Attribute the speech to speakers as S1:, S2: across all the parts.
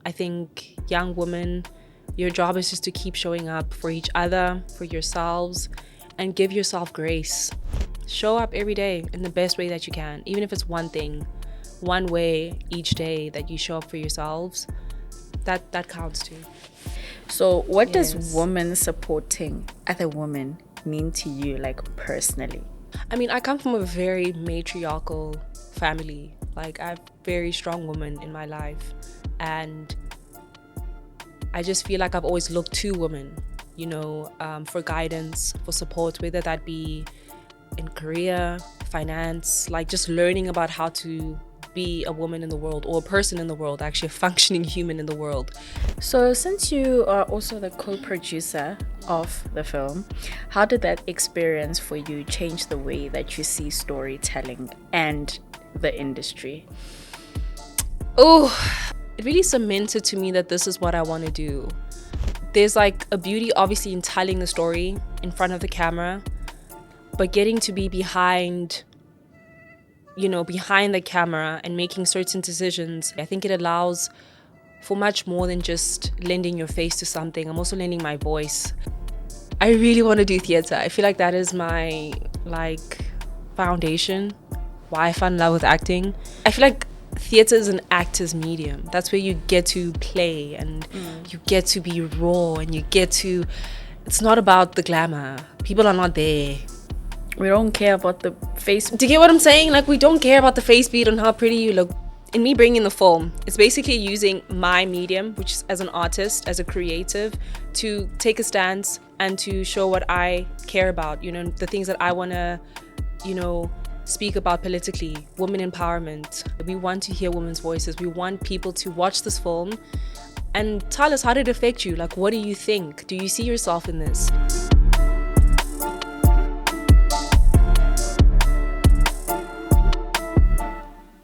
S1: I think young women, your job is just to keep showing up for each other, for yourselves, and give yourself grace. Show up every day in the best way that you can, even if it's one thing, one way each day that you show up for yourselves. That counts too.
S2: So what does woman supporting other women mean to you, like personally?
S1: I mean, I come from a very matriarchal family. Like, I have very strong women in my life, and I just feel like I've always looked to women, for guidance, for support, whether that be in career, finance, like just learning about how to be a woman in the world, or a person in the world, actually a functioning human in the world.
S2: So since you are also the co-producer of the film, how did that experience for you change the way that you see storytelling and the industry?
S1: Oh, it really cemented to me that this is what I want to do. There's like a beauty obviously in telling the story in front of the camera, but getting to be behind the camera and making certain decisions, I think it allows for much more than just lending your face to something. I'm also lending my voice. I really want to do theater. I feel like that is my foundation, why I fell in love with acting. I feel like theater is an actor's medium. That's where you get to play and you get to be raw, and it's not about the glamour. People are not there.
S2: We don't care about the face.
S1: Do you get what I'm saying? Like, we don't care about the face beat and how pretty you look. In me bringing the film, it's basically using my medium, which is as an artist, as a creative, to take a stance and to show what I care about, the things that I want to, speak about politically, women empowerment. We want to hear women's voices. We want people to watch this film and tell us, how did it affect you? Like, what do you think? Do you see yourself in this?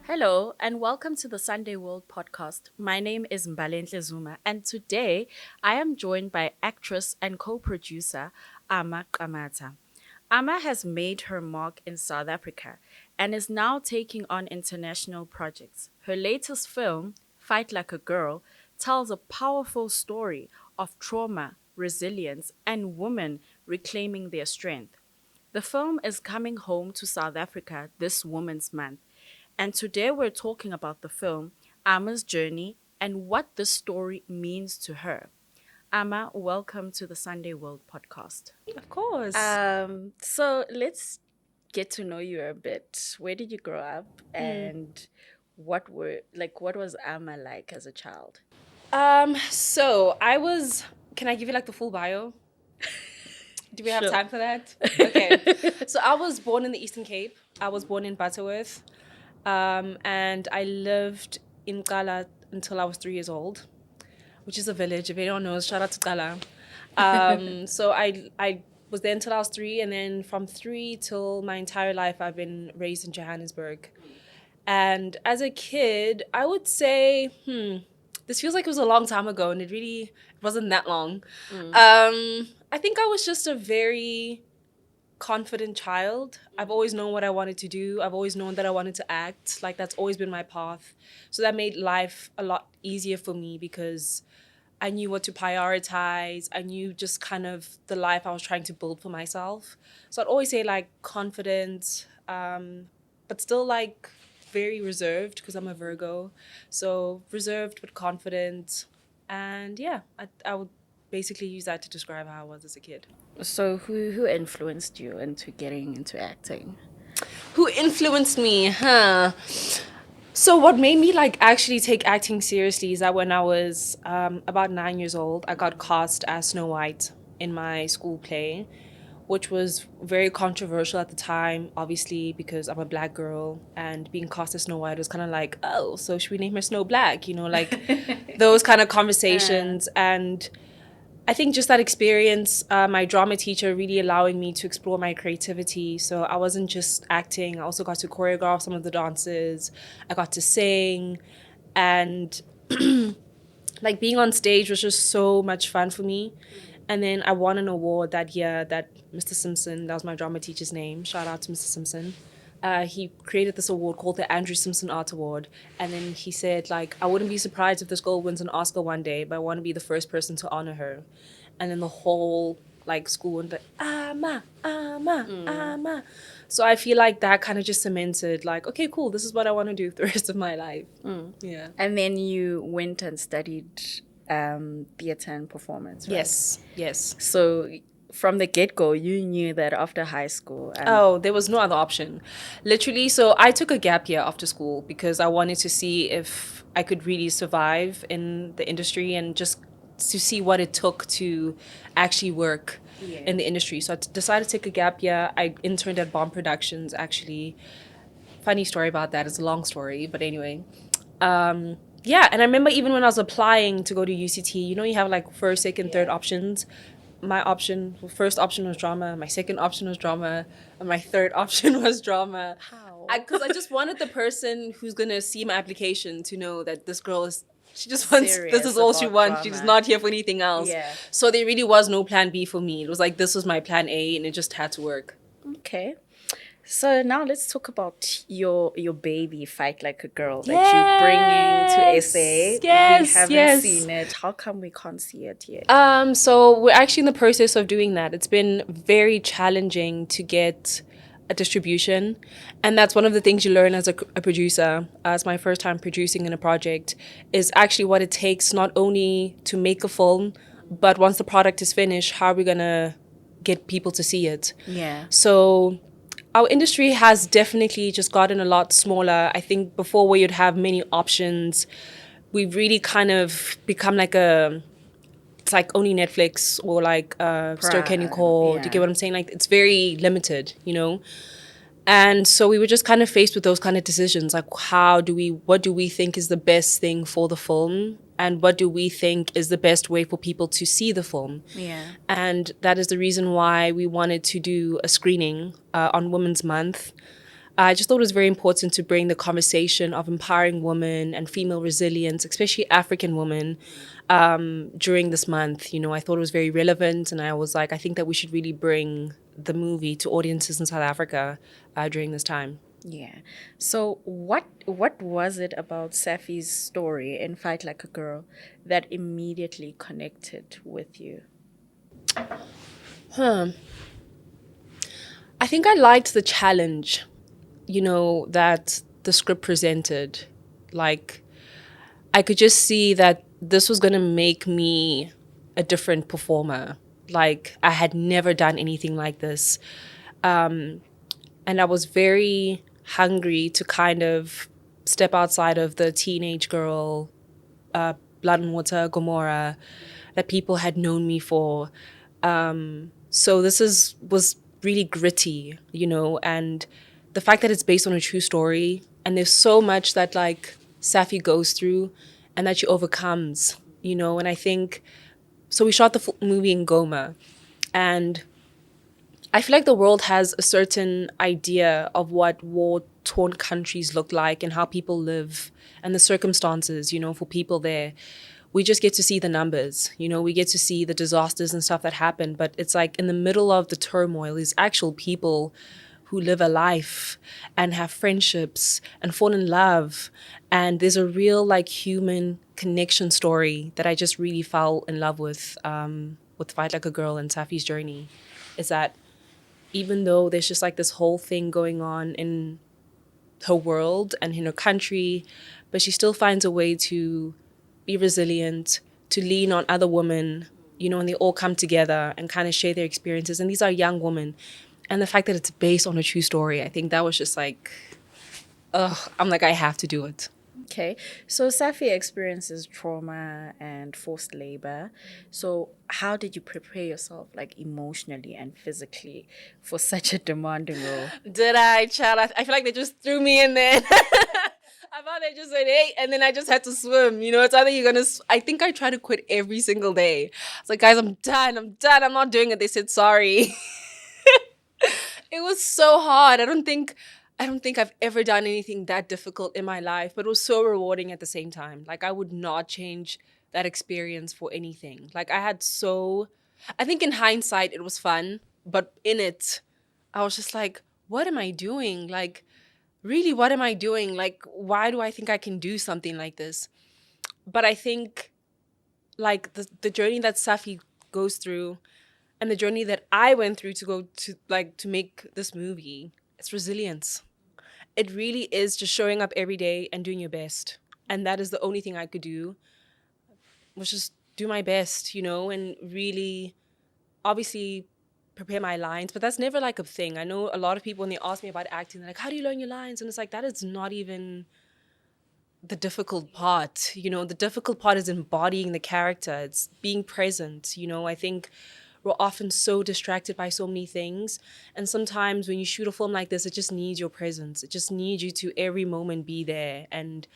S2: Hello and welcome to the Sunday World podcast. My name is Mbalenhle Zuma, and today I am joined by actress and co-producer Ama Qamata. Ama has made her mark in South Africa and is now taking on international projects. Her latest film, Fight Like a Girl, tells a powerful story of trauma, resilience, and women reclaiming their strength. The film is coming home to South Africa this Women's Month. And today we're talking about the film, Ama's journey, and what this story means to her. Ama, welcome to the Sunday World podcast.
S1: Of course.
S2: So let's get to know you a bit. Where did you grow up, and what was Ama like as a child?
S1: So I was. Can I give you like the full bio? Do we have
S2: Sure.
S1: time for that? Okay. So I was born in the Eastern Cape. I was born in Butterworth. And I lived in Kala until I was 3 years old, which is a village. If anyone knows, shout out to Kala. So I was there until I was 3, and then from 3 till my entire life, I've been raised in Johannesburg. And as a kid, I would say, this feels like it was a long time ago, and it wasn't that long. I think I was just a very confident child. I've always known what I wanted to do. I've always known that I wanted to act. Like, that's always been my path. So that made life a lot easier for me because I knew what to prioritize. I knew just kind of the life I was trying to build for myself. So I'd always say like confident, but still like very reserved because I'm a Virgo. So reserved but confident. And yeah, I would basically use that to describe how I was as a kid.
S2: So who influenced you into getting into acting?
S1: Who influenced me? So what made me like actually take acting seriously is that when I was about 9 years old, I got cast as Snow White in my school play, which was very controversial at the time, obviously, because I'm a Black girl, and being cast as Snow White was kind of like, oh, so should we name her Snow Black? Like those kind of conversations. And I think just that experience, my drama teacher really allowing me to explore my creativity. So I wasn't just acting, I also got to choreograph some of the dances. I got to sing, and like being on stage was just so much fun for me. And then I won an award that year that Mr. Simpson, that was my drama teacher's name. Shout out to Mr. Simpson. he created this award called the Andrew Simpson Art Award. And then he said, like, I wouldn't be surprised if this girl wins an Oscar one day, but I want to be the first person to honor her. And then the whole, like, school went like, Ama, Ama, Ama. So I feel like that kind of just cemented, like, okay, cool, this is what I want to do the rest of my life. Yeah.
S2: And then you went and studied theater and performance, right?
S1: Yes.
S2: So from the get-go, you knew that after high school...
S1: There was no other option. Literally, so I took a gap year after school because I wanted to see if I could really survive in the industry and just to see what it took to actually work in the industry. So I decided to take a gap year. I interned at Bomb Productions, actually. Funny story about that. It's a long story, but anyway. Yeah, and I remember even when I was applying to go to UCT, you know, you have like first, second, third options. My first option was drama. My second option was drama. And my third option was drama.
S2: How?
S1: Because I just wanted the person who's going to see my application to know that this girl is, she just wants, this is all she wants. She's not here for anything else.
S2: Yeah.
S1: So there really was no plan B for me. It was like, this was my plan A and it just had to work.
S2: Okay. So now let's talk about your baby, Fight Like a Girl, that you're bringing to SA.
S1: Yes,
S2: we haven't seen it. How come we can't see it yet?
S1: So we're actually in the process of doing that. It's been very challenging to get a distribution, and that's one of the things you learn as a producer. As my first time producing in a project, is actually what it takes not only to make a film, but once the product is finished, how are we gonna get people to see it?
S2: Yeah.
S1: So our industry has definitely just gotten a lot smaller. I think before where you'd have many options, we've really kind of become like it's like only Netflix or like sterkinekor.
S2: Yeah.
S1: Do you get what I'm saying? Like it's very limited, you know? And so we were just kind of faced with those kind of decisions. Like what do we think is the best thing for the film? And what do we think is the best way for people to see the film?
S2: Yeah.
S1: And that is the reason why we wanted to do a screening on Women's Month. I just thought it was very important to bring the conversation of empowering women and female resilience, especially African women, during this month. You know, I thought it was very relevant, and I was like, I think that we should really bring the movie to audiences in South Africa during this time.
S2: Yeah. So what was it about Safi's story in Fight Like a Girl that immediately connected with you?
S1: I think I liked the challenge, you know, that the script presented. Like, I could just see that this was going to make me a different performer. Like, I had never done anything like this. And I was very hungry to kind of step outside of the teenage girl, blood and water, Gomorrah, that people had known me for. So this was really gritty, you know, and the fact that it's based on a true story, and there's so much that like Safi goes through and that she overcomes, you know, and I think, so we shot the movie in Goma, and I feel like the world has a certain idea of what war-torn countries look like and how people live and the circumstances, you know, for people there. We just get to see the numbers, you know, we get to see the disasters and stuff that happen. But it's like in the middle of the turmoil, these actual people who live a life and have friendships and fall in love. And there's a real like human connection story that I just really fell in love with Fight Like a Girl and Safi's journey, is that even though there's just like this whole thing going on in her world and in her country, but she still finds a way to be resilient, to lean on other women, you know, and they all come together and kind of share their experiences. And these are young women. And the fact that it's based on a true story, I think that was just like, I'm like, I have to do it.
S2: Okay, so Safi experiences trauma and forced labor. So how did you prepare yourself, like emotionally and physically, for such a demanding role?
S1: Did I, child? I feel like they just threw me in there. I thought they just said, hey, and then I just had to swim. You know, it's either you're going to, I think I try to quit every single day. It's like, guys, I'm done. I'm not doing it. They said, sorry. It was so hard. I don't think I've ever done anything that difficult in my life, but it was so rewarding at the same time. Like, I would not change that experience for anything. Like, I think in hindsight, it was fun, but in it, I was just like, what am I doing? Like, really, what am I doing? Like, why do I think I can do something like this? But I think like the journey that Safi goes through and the journey that I went through to go to like to make this movie, it's resilience. It really is just showing up every day and doing your best. And that is the only thing I could do, was just do my best, and really obviously prepare my lines. But that's never like a thing. I know a lot of people when they ask me about acting, they're like, how do you learn your lines? And it's like, that is not even the difficult part. The difficult part is embodying the character. It's being present. I think we're often so distracted by so many things. And sometimes when you shoot a film like this, it just needs your presence. It just needs you to every moment be there and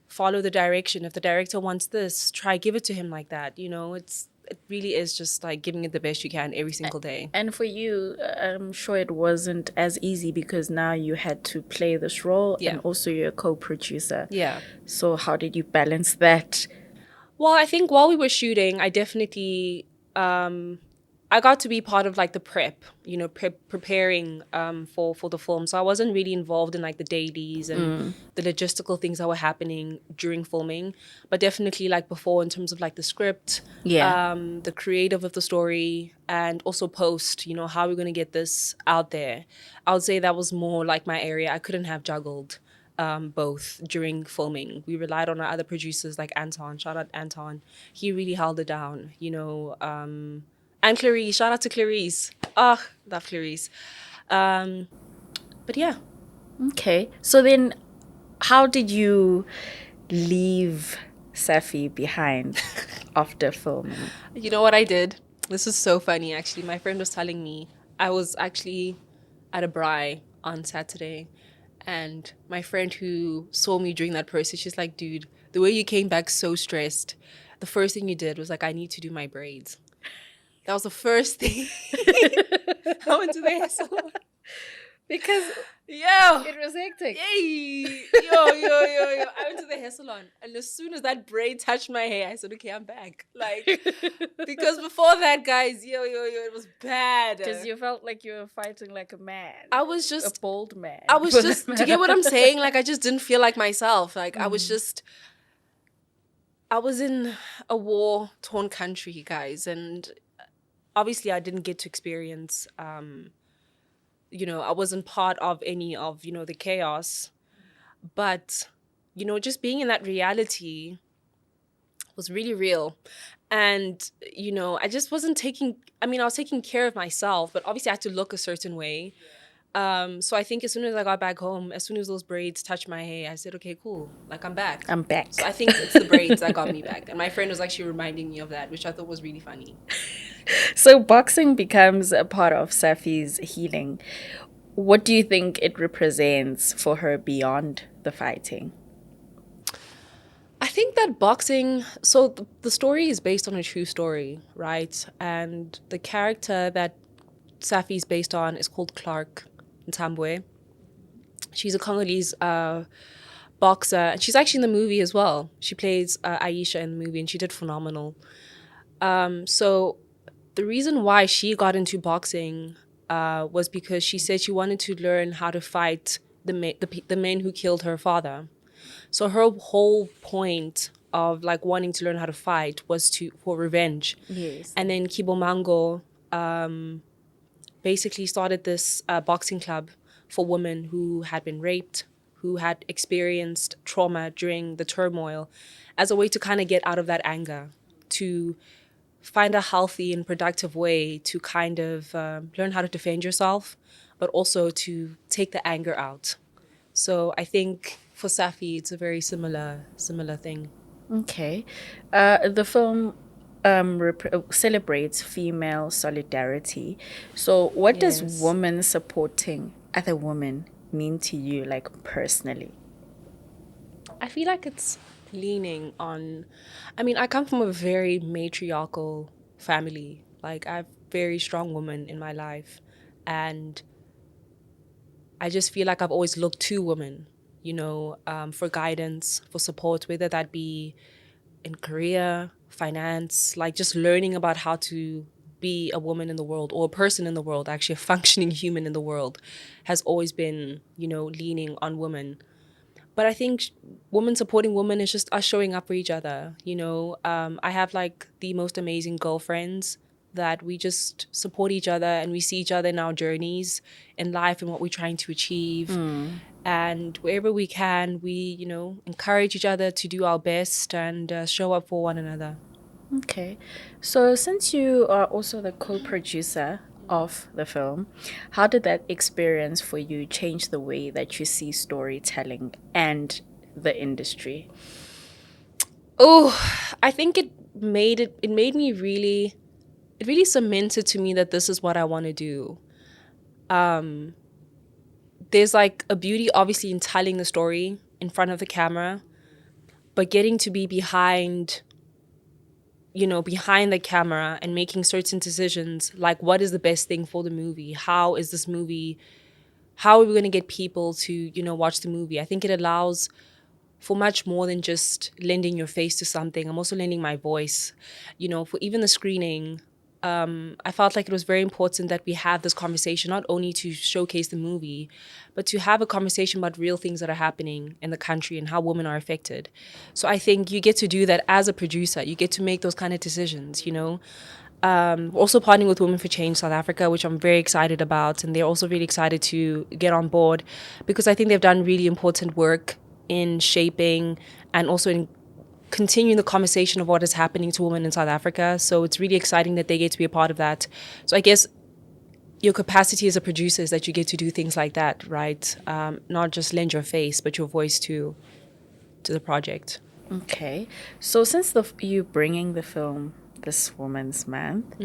S1: follow the direction. If the director wants this, try give it to him like that. It really is just like giving it the best you can every single day.
S2: And for you, I'm sure it wasn't as easy because now you had to play this role and also you're a co-producer.
S1: Yeah.
S2: So how did you balance that?
S1: Well, I think while we were shooting, I definitely I got to be part of like the prep, preparing for the film. So I wasn't really involved in like the dailies and the logistical things that were happening during filming, but definitely like before in terms of like the script, the creative of the story, and also post, how we're going to get this out there. I would say that was more like my area. I couldn't have juggled both during filming. We relied on our other producers like Anton. Shout out Anton. He really held it down, and Clarice. Shout out to Clarice. Oh, love Clarice. But yeah.
S2: Okay. So then how did you leave Safi behind after filming?
S1: You know what I did? This is so funny, actually. My friend was telling me I was actually at a braai on Saturday. And my friend who saw me during that process, she's like, dude, the way you came back so stressed, the first thing you did was like, I need to do my braids. That was the first thing. I went to the hair salon.
S2: Because
S1: yo,
S2: it was hectic.
S1: Yay. Yo. I went to the hair salon. And as soon as that braid touched my hair, I said, okay, I'm back. Like, because before that, guys, it was bad.
S2: Because you felt like you were fighting like a man.
S1: I was just
S2: a bold man.
S1: I was just, do you get what I'm saying? Like, I just didn't feel like myself. Like, I was in a war-torn country, guys. And obviously, I didn't get to experience, I wasn't part of any of, the chaos. But, just being in that reality was really real. And, I just wasn't I was taking care of myself, but obviously I had to look a certain way. So I think as soon as I got back home, as soon as those braids touched my hair, I said, okay, cool. Like, I'm back. So I think it's the braids that got me back. And my friend was actually reminding me of that, which I thought was really funny.
S2: So boxing becomes a part of Safi's healing. What do you think it represents for her beyond the fighting?
S1: I think that boxing, so the story is based on a true story, right? And the character that Safi is based on is called Clark Ntambwe. She's a Congolese boxer, and she's actually in the movie as well. She plays Aisha in the movie, and she did phenomenal. So the reason why she got into boxing was because she said she wanted to learn how to fight the men who killed her father. So her whole point of like wanting to learn how to fight was for revenge.
S2: Yes.
S1: And then Kibomango basically started this boxing club for women who had been raped, who had experienced trauma during the turmoil, as a way to kind of get out of that anger, to find a healthy and productive way to kind of learn how to defend yourself, but also to take the anger out. So I think for Safi, it's a very similar thing.
S2: Okay. The film celebrates female solidarity. So what does women supporting other women mean to you, like personally?
S1: I feel like it's leaning on, I come from a very matriarchal family. Like, I have very strong women in my life. And I just feel like I've always looked to women, for guidance, for support, whether that be in career, finance, like just learning about how to be a woman in the world, or a person in the world, actually a functioning human in the world, has always been, leaning on women. But I think women supporting women is just us showing up for each other. I have like the most amazing girlfriends that we just support each other, and we see each other in our journeys in life and what we're trying to achieve. And wherever we can, we, encourage each other to do our best and show up for one another.
S2: Okay. So since you are also the co-producer of the film, how did that experience for you change the way that you see storytelling and the industry?
S1: Oh, I think it made me really, it really cemented to me that this is what I want to do. There's like a beauty obviously in telling the story in front of the camera, but getting to be behind the camera and making certain decisions, like what is the best thing for the movie? How are we going to get people to, watch the movie? I think it allows for much more than just lending your face to something. I'm also lending my voice, for even the screening. I felt like it was very important that we have this conversation, not only to showcase the movie, but to have a conversation about real things that are happening in the country and how women are affected. So I think you get to do that as a producer. You get to make those kind of decisions, We're also partnering with Women for Change South Africa, which I'm very excited about. And they're also really excited to get on board because I think they've done really important work in shaping and also in continuing the conversation of what is happening to women in South Africa. So it's really exciting that they get to be a part of that. So I guess your capacity as a producer is that you get to do things like that, right? Not just lend your face, but your voice to the project.
S2: Okay. So since you bringing the film this Women's Month,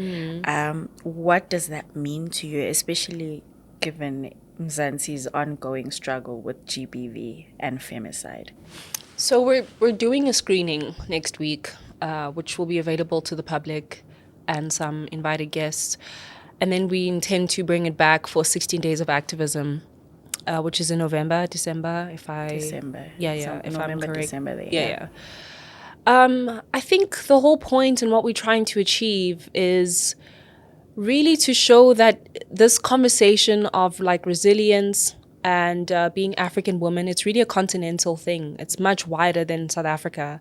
S2: what does that mean to you, especially given Mzansi's ongoing struggle with GBV and femicide?
S1: So we're doing a screening next week, which will be available to the public and some invited guests. And then we intend to bring it back for 16 Days of Activism, which is in December, if I...
S2: December.
S1: Yeah,
S2: So
S1: if
S2: November,
S1: I'm correct.
S2: December there.
S1: Yeah. I think the whole point and what we're trying to achieve is really to show that this conversation of like resilience and being African women, it's really a continental thing. It's much wider than South Africa.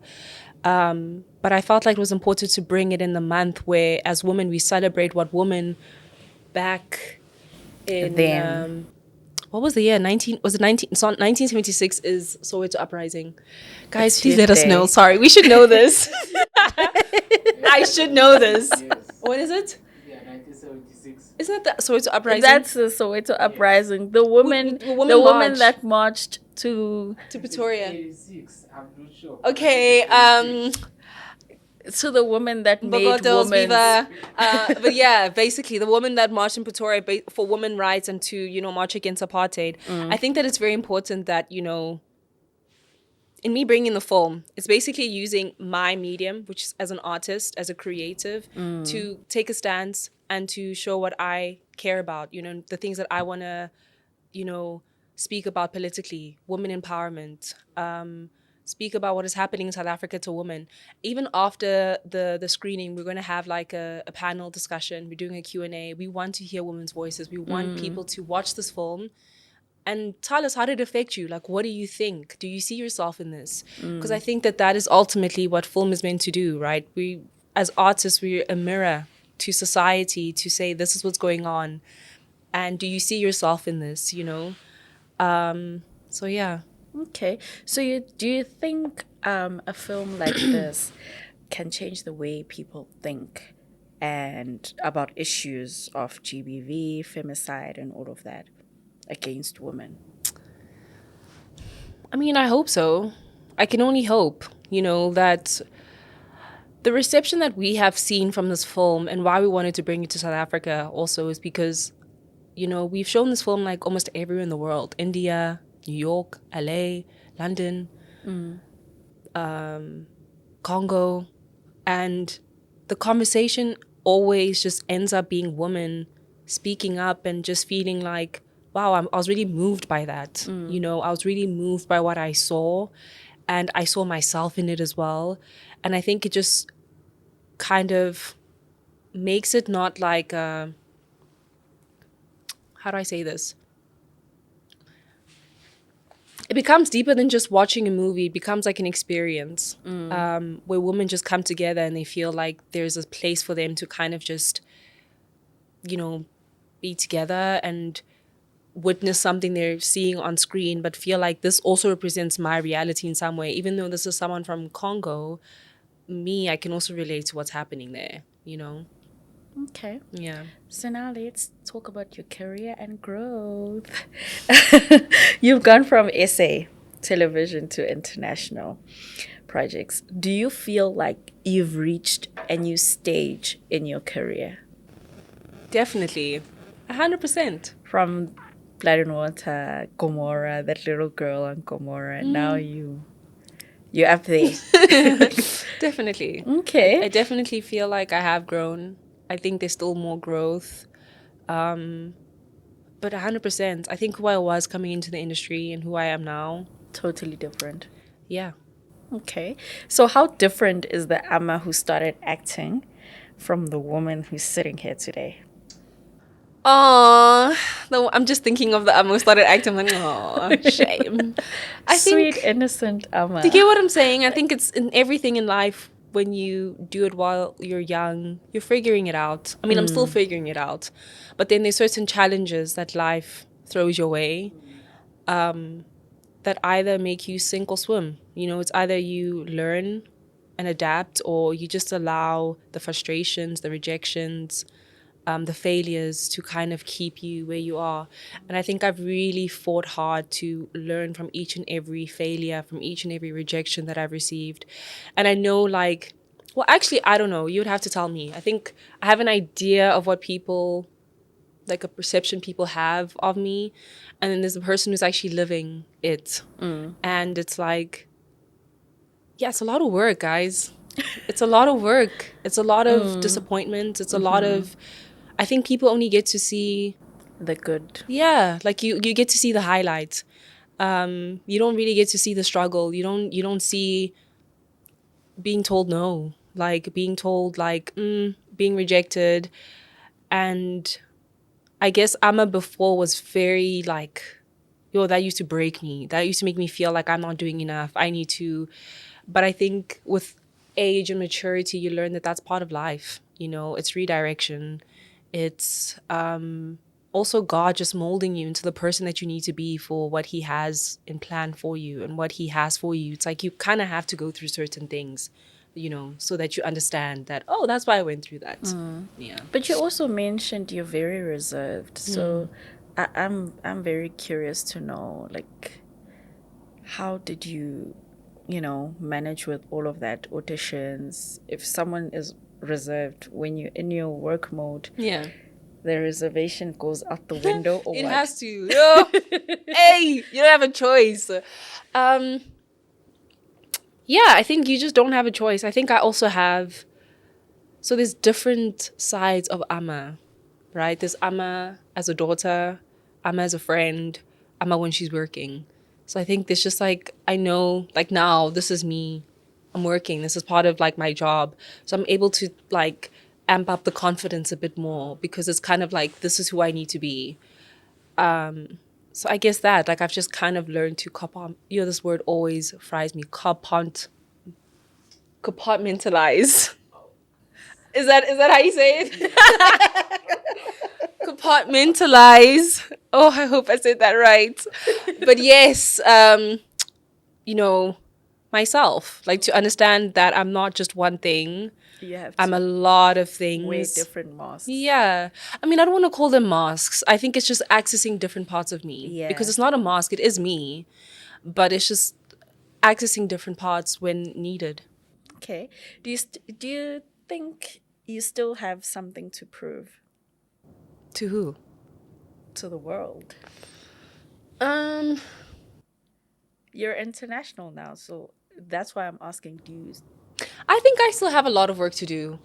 S1: But I felt like it was important to bring it in the month where, as women, we celebrate what women back in...
S2: Then.
S1: What was the year? 1976 is Soweto Uprising. Guys,
S2: It's
S1: please let us know. Sorry, we should know this. I should know this. Yes. What is it?
S3: Yeah, 1976.
S1: Isn't that the Soweto Uprising?
S2: That's the Soweto Uprising. The woman that marched to
S1: Pretoria.
S3: 86, I'm not sure.
S1: Okay,
S2: so the woman that made women.
S1: But yeah, basically the woman that marched in Pretoria for women rights and to, march against apartheid. I think that it's very important that, in me bringing the film, it's basically using my medium, which is as an artist, as a creative, to take a stance and to show what I care about, the things that I want to, speak about politically, women empowerment, speak about what is happening in South Africa to women. Even after the screening, we're going to have like a panel discussion. We're doing a Q&A. We want to hear women's voices. We want people to watch this film and tell us, how did it affect you? Like, what do you think? Do you see yourself in this? Because I think that is ultimately what film is meant to do, right? We, as artists, we're a mirror to society to say, this is what's going on. And do you see yourself in this, So, yeah.
S2: Okay. So do you think a film like this can change the way people think and about issues of GBV, femicide, and all of that against women?
S1: I mean, I hope so. I can only hope, that the reception that we have seen from this film and why we wanted to bring it to South Africa also is because, we've shown this film like almost everywhere in the world. India, New York, LA, London, Congo. And the conversation always just ends up being women speaking up and just feeling like, wow, I was really moved by that. I was really moved by what I saw, and I saw myself in it as well. And I think it just kind of makes it not like how do I say this? It becomes deeper than just watching a movie. It becomes like an experience where women just come together and they feel like there's a place for them to kind of just, be together and witness something they're seeing on screen, but feel like this also represents my reality in some way. Even though this is someone from Congo, I can also relate to what's happening there,
S2: Okay.
S1: Yeah.
S2: So now let's talk about your career and growth. You've gone from SA television to international projects. Do you feel like you've reached a new stage in your career?
S1: Definitely. 100%.
S2: From Blood and Water, Gomorrah, that little girl on Gomorrah, now you're up there.
S1: Definitely.
S2: Okay.
S1: I definitely feel like I have grown. I think there's still more growth. But 100%. I think who I was coming into the industry and who I am now.
S2: Totally different.
S1: Yeah.
S2: Okay. So how different is the Ama who started acting from the woman who's sitting here today?
S1: Aww. No, I'm just thinking of the Ama who started acting. I'm like, aww, shame.
S2: Sweet, innocent Ama.
S1: Do you get what I'm saying? I think it's in everything in life. When you do it while you're young, you're figuring it out. I mean, I'm still figuring it out. But then there's certain challenges that life throws your way that either make you sink or swim. It's either you learn and adapt, or you just allow the frustrations, the rejections, the failures to kind of keep you where you are. And I think I've really fought hard to learn from each and every failure, from each and every rejection that I've received. And I know I don't know. You would have to tell me. I think I have an idea of what people, like a perception people have of me. And then there's a person who's actually living it. And it's like, yeah, it's a lot of work, guys. It's a lot of work. It's a lot of disappointment. It's a lot of, I think people only get to see
S2: the good.
S1: Yeah, like you get to see the highlights. You don't really get to see the struggle. You don't see being told no, like being told being rejected. And I guess Amma before was very that used to break me. That used to make me feel like I'm not doing enough. I need to. But I think with age and maturity, you learn that that's part of life. It's redirection. It's also God just molding you into the person that you need to be for what he has in plan for you and what he has for you. It's like you kind of have to go through certain things, so that you understand that, oh, that's why I went through that. Yeah.
S2: But you also mentioned you're very reserved. So I'm very curious to know, how did you, manage with all of that auditions? If someone is reserved when you're in your work mode, the reservation goes out the window, or
S1: it
S2: what?
S1: has to. Hey, you don't have a choice. Yeah, I think you just don't have a choice. I think I also have. So there's different sides of Ama, right? There's Ama as a daughter, Ama as a friend, Ama when she's working. So I think there's just I know now this is me. I'm working. This is part of my job. So I'm able to amp up the confidence a bit more because it's kind of this is who I need to be. So I guess that I've just kind of learned to this word always fries me. Compartmentalize. Is that how you say it? Compartmentalize. Oh, I hope I said that right. But yes, myself, to understand that I'm not just one thing. I'm a lot of things.
S2: Wear different masks.
S1: Yeah. I mean, I don't want to call them masks. I think it's just accessing different parts of me.
S2: Yeah.
S1: Because it's not a mask. It is me. But it's just accessing different parts when needed.
S2: Okay. Do you think you still have something to prove?
S1: To who?
S2: To the world. You're international now, so that's why I'm asking, do you...
S1: I think I still have a lot of work to do.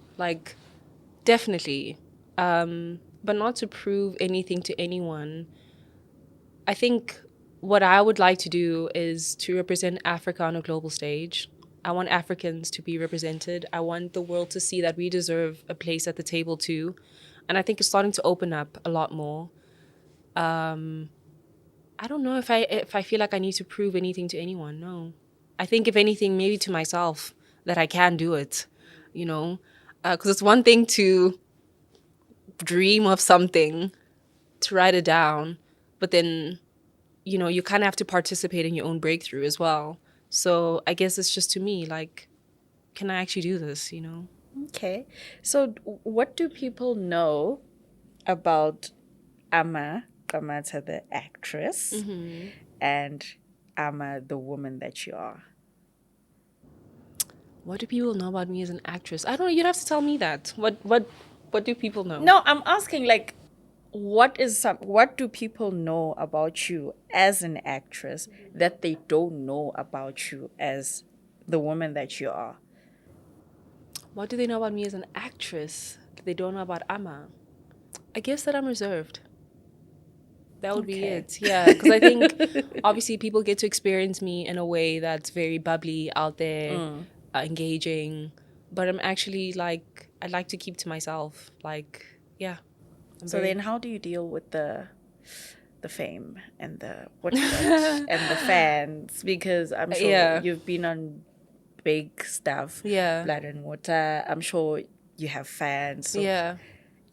S1: Definitely. But not to prove anything to anyone. I think what I would like to do is to represent Africa on a global stage. I want Africans to be represented. I want the world to see that we deserve a place at the table too. And I think it's starting to open up a lot more. I don't know if I feel like I need to prove anything to anyone. No. I think if anything, maybe to myself, that I can do it, you know? Because it's one thing to dream of something, to write it down, but then, you know, you kind of have to participate in your own breakthrough as well. So I guess it's just to me, like, can I actually do this, you know?
S2: Okay. So what do people know about Ama Qamata, the actress, and Ama, the woman that you are?
S1: What do people know about me as an actress? I don't know. You'd have to tell me that. What do people know?
S2: No, I'm asking like what do people know about you as an actress that they don't know about you as the woman that you are?
S1: What do they know about me as an actress that they don't know about Ama? I guess that I'm reserved. That would be it. Yeah, because I think obviously people get to experience me in a way that's very bubbly, out there, engaging. But I'm actually like, I like to keep to myself. Like, yeah.
S2: So then how do you deal with the fame and the and the fans? Because I'm sure you've been on big stuff, Blood and Water. I'm sure you have fans. So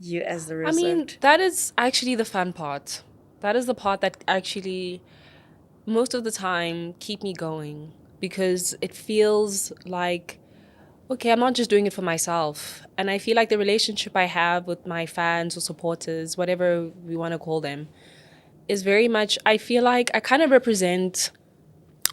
S2: you as the reserved.
S1: I mean, that is actually the fun part. That is the part that actually most of the time keep me going, because it feels like, okay, I'm not just doing it for myself. And I feel like the relationship I have with my fans or supporters, whatever we want to call them, is very much, I feel like I kind of represent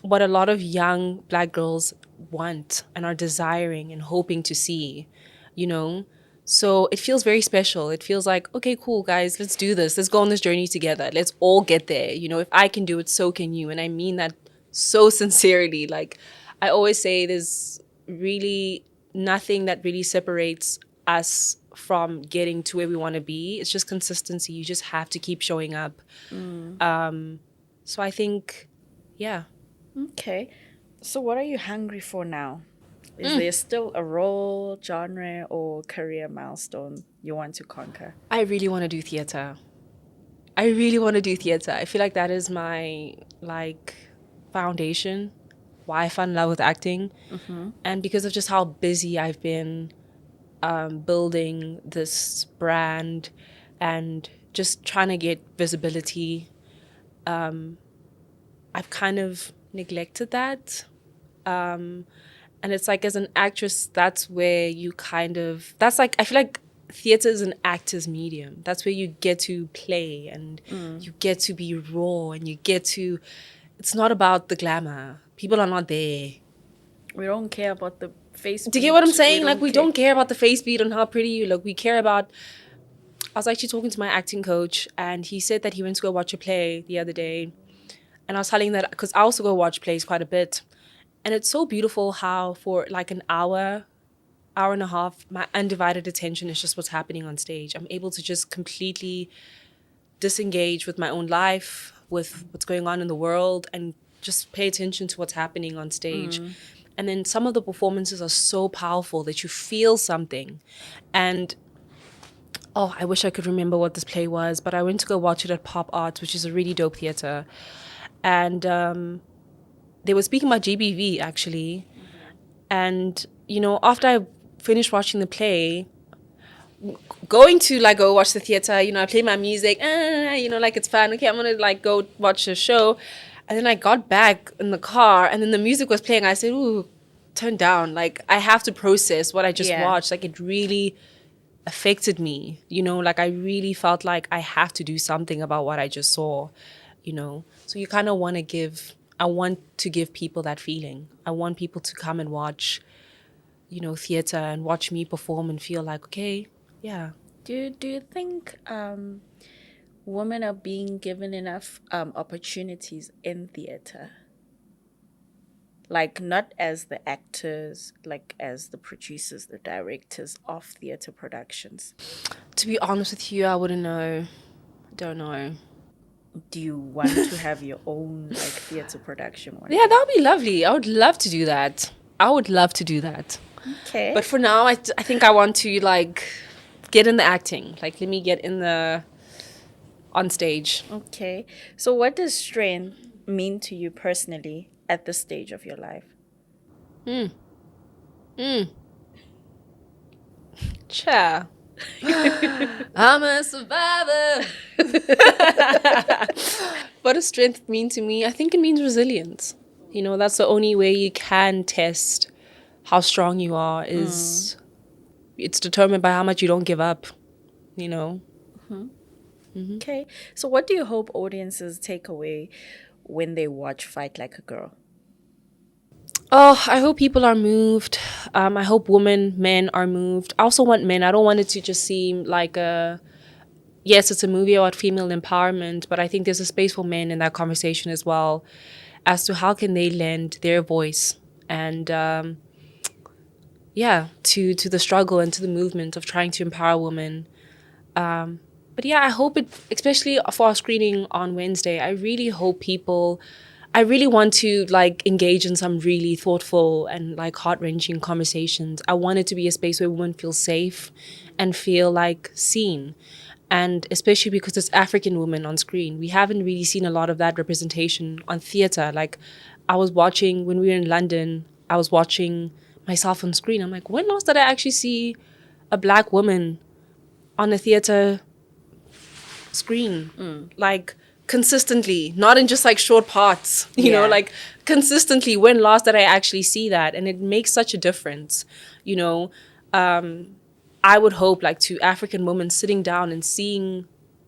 S1: what a lot of young Black girls want and are desiring and hoping to see, you know? So it feels very special. It feels like, okay, cool, guys, let's do this. Let's go on this journey together. Let's all get there. You know, if I can do it, so can you. And I mean that so sincerely. Like, I always say there's really nothing that really separates us from getting to where we want to be. It's just consistency. You just have to keep showing up. So I think, yeah.
S2: Okay. So what are you hungry for now? Is there still a role, genre, or career milestone you want to conquer?
S1: I really want to do theater. I feel like that is my, like, foundation, why I fell in love with acting. And because of just how busy I've been building this brand and just trying to get visibility, I've kind of neglected that. And it's like, as an actress, that's where you that's like, I feel like theater is an actor's medium. That's where you get to play and you get to be raw and it's not about the glamour. People are not there.
S2: We don't care about the face beat.
S1: Do you get what I'm saying? We don't care about the face beat and how pretty you look. We care about... I was actually talking to my acting coach, and he said that he went to go watch a play the other day. And I was telling that, because I also go watch plays quite a bit. And it's so beautiful how for like an hour and a half, my undivided attention is just what's happening on stage. I'm able to just completely disengage with my own life, with what's going on in the world, and just pay attention to what's happening on stage. And then some of the performances are so powerful that you feel something. And, oh, I wish I could remember what this play was, but I went to go watch it at Pop Arts, which is a really dope theater. And they were speaking about GBV, actually. And, you know, after I finished watching the play, going to, like, go watch the theater, you know, I play my music, you know, like, it's fun. Okay, I'm going to, like, go watch the show. And then I got back in the car, and then the music was playing. I said, ooh, turn down. Like, I have to process what I just watched. Like, it really affected me, you know? Like, I really felt like I have to do something about what I just saw, you know? So you kind of want to give... I want to give people that feeling. I want people to come and watch, you know, theater and watch me perform and feel like, okay, yeah.
S2: Do you think women are being given enough opportunities in theater? Like, not as the actors, like as the producers, the directors of theater productions.
S1: To be honest with you, I wouldn't know. I don't know.
S2: Do you want to have your own, like, theater production one?
S1: Yeah, that would be lovely. I would love to do that. I would love to do that.
S2: Okay.
S1: But for now, I think I want to like get in the acting. Like, let me get in the on stage.
S2: Okay. So what does strength mean to you personally at this stage of your life?
S1: Cha. I'm a survivor. What does strength mean to me? I think it means resilience. You know, that's the only way you can test how strong you are is it's determined by how much you don't give up, you know.
S2: Okay. So what do you hope audiences take away when they watch Fight Like a Girl?
S1: Oh, I hope people are moved. I hope women, men are moved. I also want men. I don't want it to just seem like yes, it's a movie about female empowerment, but I think there's a space for men in that conversation as well as to how can they lend their voice and to the struggle and to the movement of trying to empower women. But yeah, I hope it, especially for our screening on Wednesday, I really want to like engage in some really thoughtful and like heart-wrenching conversations. I want it to be a space where women feel safe and feel like seen. And especially because it's African women on screen. We haven't really seen a lot of that representation on theater. Like I was watching when we were in London, I was watching myself on screen. I'm like, when last did I actually see a black woman on a theater screen? Like consistently, not in just like short parts, you know, like consistently. When last did I actually see that? And it makes such a difference, you know. I would hope like to African women sitting down and seeing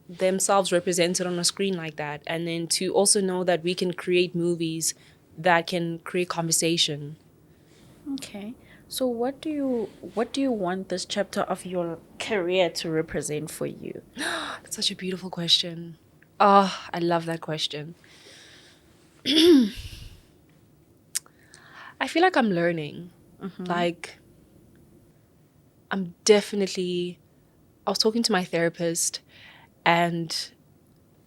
S1: themselves represented on a screen like that, and then to also know that we can create movies that can create conversation.
S2: Okay. So what do you want this chapter of your career to represent for you?
S1: That's such a beautiful question. Oh, I love that question. I feel like I'm learning. Like I'm definitely, I was talking to my therapist, and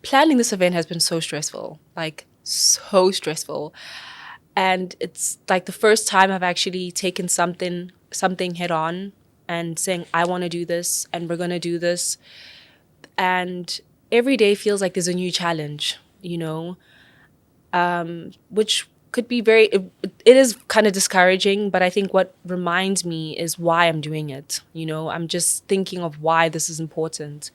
S1: planning this event has been so stressful, like so stressful. And it's like the first time I've actually taken something head on and saying, I want to do this and we're going to do this. And every day feels like there's a new challenge, you know, which could be it is kind of discouraging, but I think what reminds me is why I'm doing it. You know, I'm just thinking of why this is important.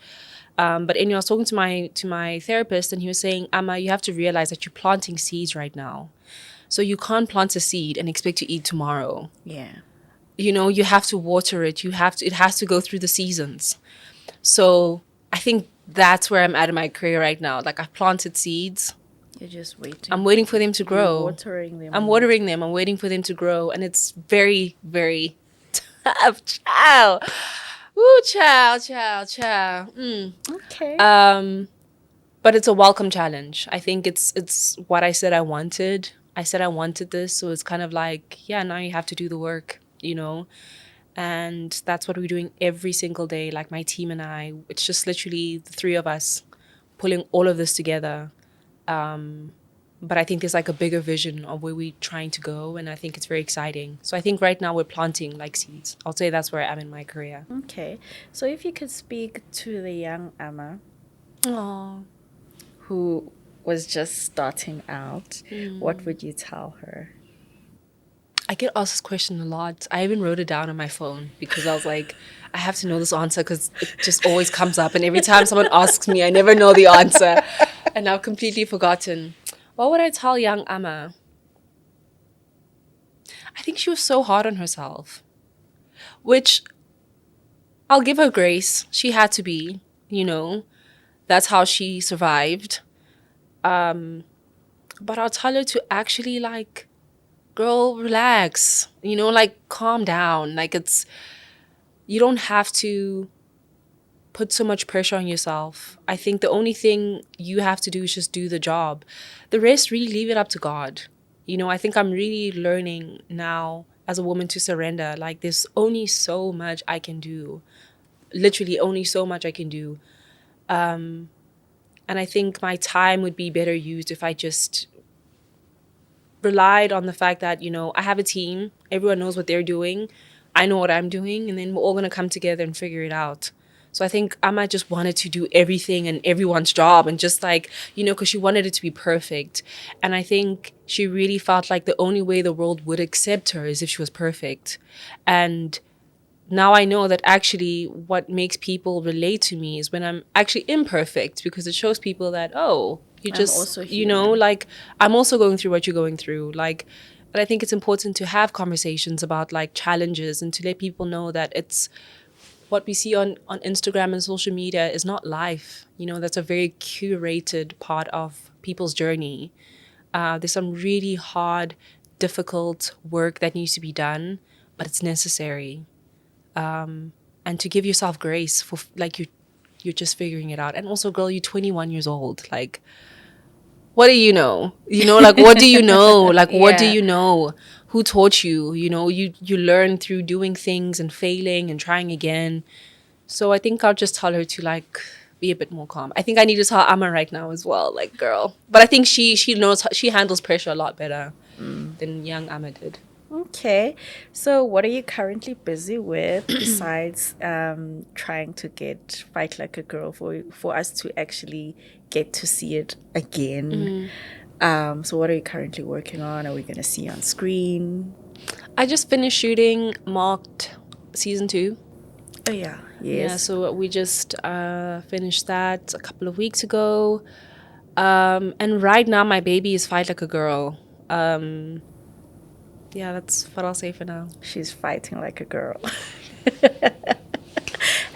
S1: But anyway, I was talking to my therapist, and he was saying, Ama, you have to realize that you're planting seeds right now. So you can't plant a seed and expect to eat tomorrow.
S2: Yeah.
S1: You know, you have to water it. It has to go through the seasons. So I think that's where I'm at in my career right now. Like I've planted seeds.
S2: You're just waiting.
S1: I'm waiting for them to grow.
S2: You're watering them.
S1: I'm watering them. I'm waiting for them to grow. And it's very, very tough. Chow. Ooh, chow.
S2: Okay.
S1: But it's a welcome challenge. I think it's what I said I wanted. I said I wanted this. So it's kind of like, yeah, now you have to do the work, you know? And that's what we're doing every single day. Like my team and I, it's just literally the three of us pulling all of this together. But I think there's like a bigger vision of where we're trying to go, and I think it's very exciting. So I think right now we're planting like seeds. I'll say that's where I am in my career.
S2: Okay. So if you could speak to the young Ama who was just starting out, what would you tell her?
S1: I get asked this question a lot. I even wrote it down on my phone because I was like, I have to know this answer because it just always comes up. And every time someone asks me, I never know the answer. And I've completely forgotten. What would I tell young Ama? I think she was so hard on herself, which I'll give her grace. She had to be, you know. That's how she survived. But I'll tell her to actually like, girl, relax, you know, like calm down. Like you don't have to put so much pressure on yourself. I think the only thing you have to do is just do the job. The rest, really leave it up to God. You know, I think I'm really learning now as a woman to surrender. Like there's only so much I can do. Literally only so much I can do. And I think my time would be better used if I just relied on the fact that, I have a team. Everyone knows what they're doing. I know what I'm doing. And then we're all going to come together and figure it out. So I think Ama just wanted to do everything and everyone's job and just because she wanted it to be perfect. And I think she really felt like the only way the world would accept her is if she was perfect. And now I know that actually what makes people relate to me is when I'm actually imperfect, because it shows people that, you just,
S2: also
S1: I'm also going through what you're going through. But I think it's important to have conversations about challenges and to let people know that it's what we see on Instagram and social media is not life. That's a very curated part of people's journey. There's some really hard, difficult work that needs to be done, but it's necessary. And to give yourself grace for you're just figuring it out. And also, girl, you're 21 years old. What do you know? What do you know? What do you know? Who taught you? You learn through doing things and failing and trying again. So I think I'll just tell her to be a bit more calm. I think I need to tell Ama right now as well, girl. But I think she knows she handles pressure a lot better than young Ama did.
S2: Okay, so what are you currently busy with besides trying to Fight Like a Girl for us to actually get to see it again? So what are you currently working on? Are we going to see on screen?
S1: I just finished shooting Marked season 2.
S2: Oh yeah, yes.
S1: Yeah, so we just finished that a couple of weeks ago. And right now my baby is Fight Like a Girl. Yeah, that's what I'll say for now.
S2: She's fighting like a girl.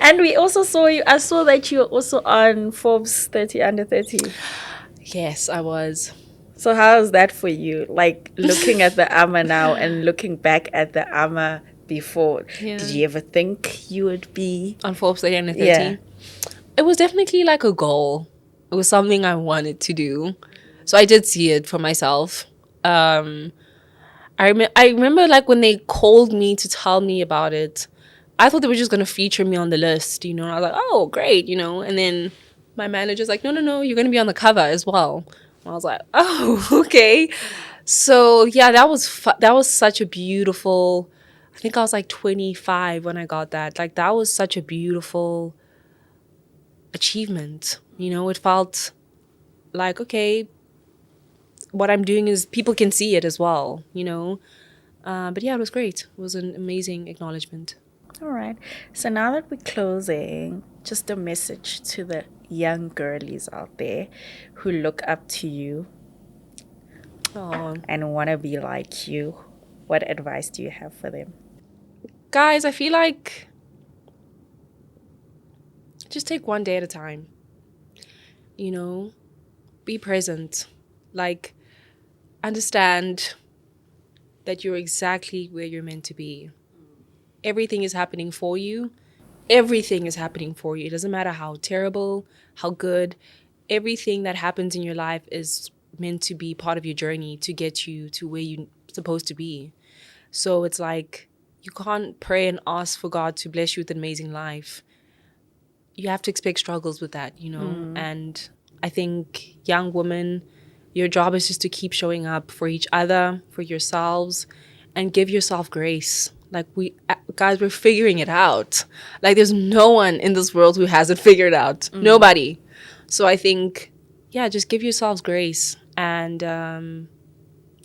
S2: And we also saw you. I saw that you were also on Forbes 30 Under 30.
S1: Yes, I was.
S2: So how is that for you? Looking at the Ama now and looking back at the Ama before. Yeah. Did you ever think you would be
S1: on Forbes 30 Under 30?
S2: Yeah.
S1: It was definitely a goal. It was something I wanted to do. So I did see it for myself. I remember when they called me to tell me about it, I thought they were just going to feature me on the list, and I was like, oh, great, and then my manager's like, no, you're going to be on the cover as well. And I was like, oh, okay. So yeah, that was such a beautiful, I think I was 25 when I got that. That was such a beautiful achievement. It felt like, okay, what I'm doing is people can see it as well, But yeah, it was great. It was an amazing acknowledgement.
S2: All right. So now that we're closing, just a message to the young girlies out there who look up to you and want to be like you. What advice do you have for them?
S1: Guys, I feel like just take one day at a time. Be present. Understand that you're exactly where you're meant to be. Everything is happening for you. Everything is happening for you. It doesn't matter how terrible, how good. Everything that happens in your life is meant to be part of your journey to get you to where you're supposed to be. So it's you can't pray and ask for God to bless you with an amazing life. You have to expect struggles with that, And I think young women, your job is just to keep showing up for each other, for yourselves, and give yourself grace. Guys, we're figuring it out. There's no one in this world who hasn't figured it out. Nobody. So I think, yeah, just give yourselves grace and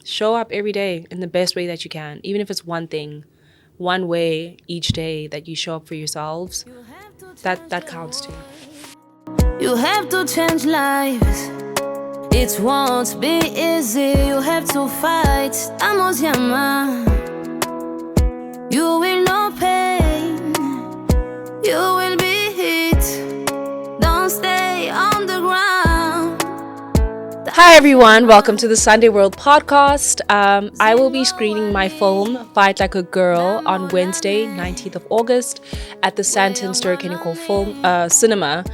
S1: show up every day in the best way that you can. Even if it's one thing, one way each day that you show up for yourselves, that counts too.
S4: You have to change lives. It won't be easy, you have to fight. Ama Qamata. You will know pain, you will be hit. Don't stay on the ground.
S1: Hi everyone, welcome to the Sunday World podcast. I will be screening my film Fight Like a Girl on Wednesday, 19th of August at the Sterkinekor film cinema.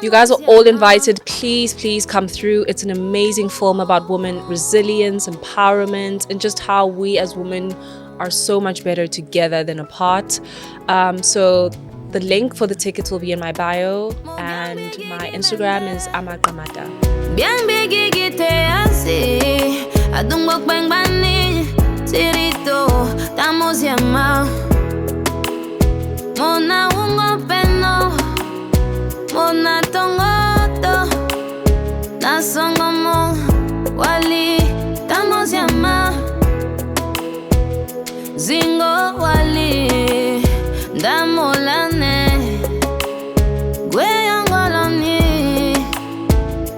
S1: You guys are all invited. Please come through. It's an amazing film about women resilience, empowerment, and just how we as women are so much better together than apart. So the link for the tickets will be in my bio, and my Instagram is Ama Qamata.
S4: Adungok bang bani, tirito, estamos llamados. Mona ungo peno, mona tongoto, nasongomo, wali, estamos llamados. Zingo wali, damolane, gweyangoloni,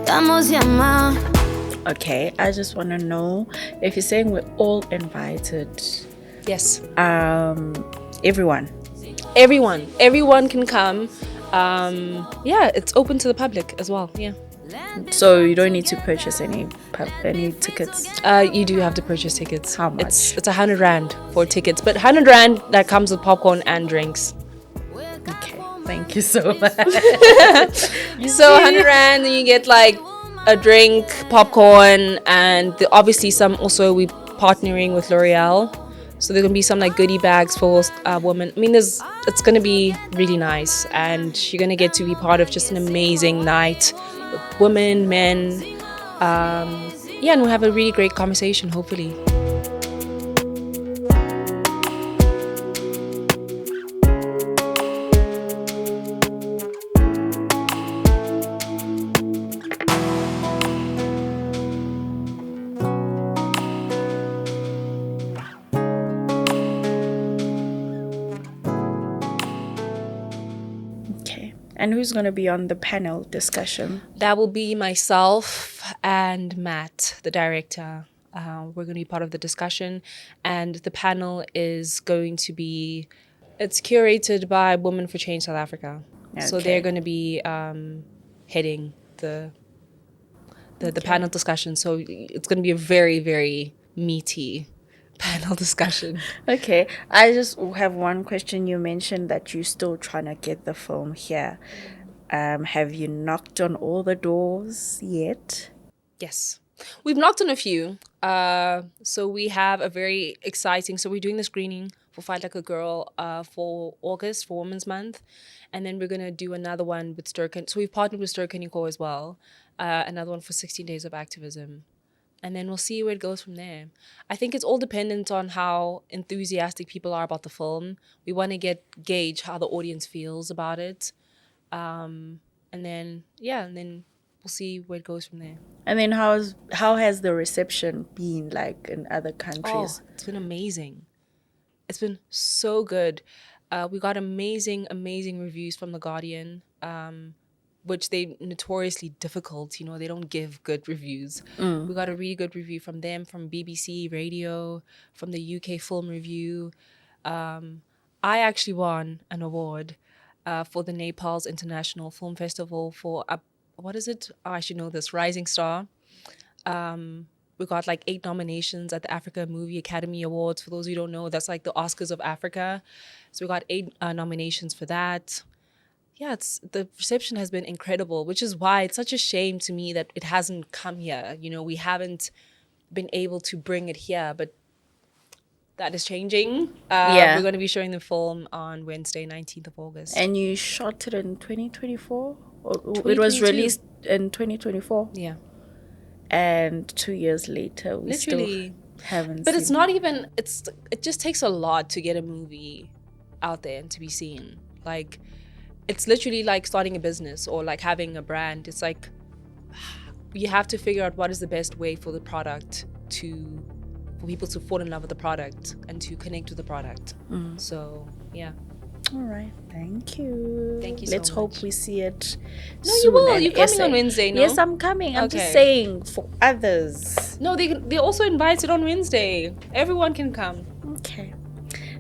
S4: estamos llamados.
S2: Okay, I just want to know if you're saying we're all invited.
S1: Yes.
S2: Everyone.
S1: Everyone can come. Yeah, it's open to the public as well. Yeah.
S2: So you don't need to purchase any tickets.
S1: You do have to purchase tickets.
S2: How much?
S1: It's 100 rand for tickets, but 100 rand that comes with popcorn and drinks.
S2: Okay, thank you so much.
S1: So 100 rand, then you get like a drink, popcorn, and obviously some. Also, we partnering with L'Oreal, so there can be some like goodie bags for women. I mean, it's gonna be really nice, and you're gonna get to be part of just an amazing night with women, men. Yeah, and we'll have a really great conversation, hopefully.
S2: Okay, and who's going to be on the panel discussion?
S1: That will be myself and Matt, the director. We're going to be part of the discussion, and the panel is going to be, it's curated by Women for Change South Africa. So
S2: Okay.
S1: they're going to be heading the panel discussion. So it's going to be a very, very meaty panel discussion.
S2: Okay, I just have one question. You mentioned that you're still trying to get the film here. Have you knocked on all the doors yet?
S1: Yes. We've knocked on a few. So we have a very exciting, so we're doing the screening for Fight Like a Girl for August, for Women's Month. And then we're going to do another one with Sterkin. So we've partnered with Sterkinekor as well. Another one for 16 Days of Activism. And then we'll see where it goes from there. I think it's all dependent on how enthusiastic people are about the film. We want to gauge how the audience feels about it. And then we'll see where it goes from there.
S2: And then how has the reception been like in other countries?
S1: Oh, it's been amazing. It's been so good. We got amazing reviews from The Guardian, which they notoriously difficult. You know, they don't give good reviews. We got a really good review from them, from BBC Radio, from the UK Film Review. I actually won an award for the Nepal's International Film Festival for what is it? Oh, I should know this. Rising Star. We got like 8 nominations at the Africa Movie Academy Awards. For those who don't know, that's like the Oscars of Africa. So we got 8 nominations for that. Yeah, the reception has been incredible, which is why it's such a shame to me that it hasn't come here. You know, we haven't been able to bring it here, but that is changing. We're going to be showing the film on Wednesday, 19th of August.
S2: And you shot it in 2024? Or it
S1: 2022.
S2: was released in 2024?
S1: Yeah.
S2: And 2 years later, we
S1: Literally.
S2: still haven't
S1: But
S2: seen
S1: it's not even, it just takes a lot to get a movie out there and to be seen. Like, it's literally like starting a business or like having a brand. It's like, you have to figure out what is the best way for the product for people to fall in love with the product and to connect with the product. So, yeah.
S2: All right, thank you.
S1: Thank you so
S2: Let's hope
S1: much.
S2: we see it.
S1: No,
S2: soon
S1: you will.
S2: and
S1: You're coming
S2: SA.
S1: on Wednesday, no?
S2: Yes, I'm coming. I'm just
S1: Okay.
S2: saying for others.
S1: No, they're also invited on Wednesday. Everyone can come.
S2: Okay.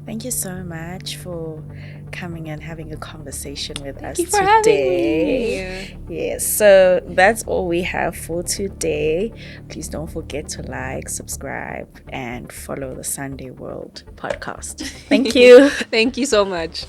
S2: Thank you so much for coming and having a conversation with us
S1: Thank you for
S2: today.
S1: having me.
S2: Yes, so that's all we have for today. Please don't forget to like, subscribe, and follow the Sunday World podcast. Thank you.
S1: Thank you so much.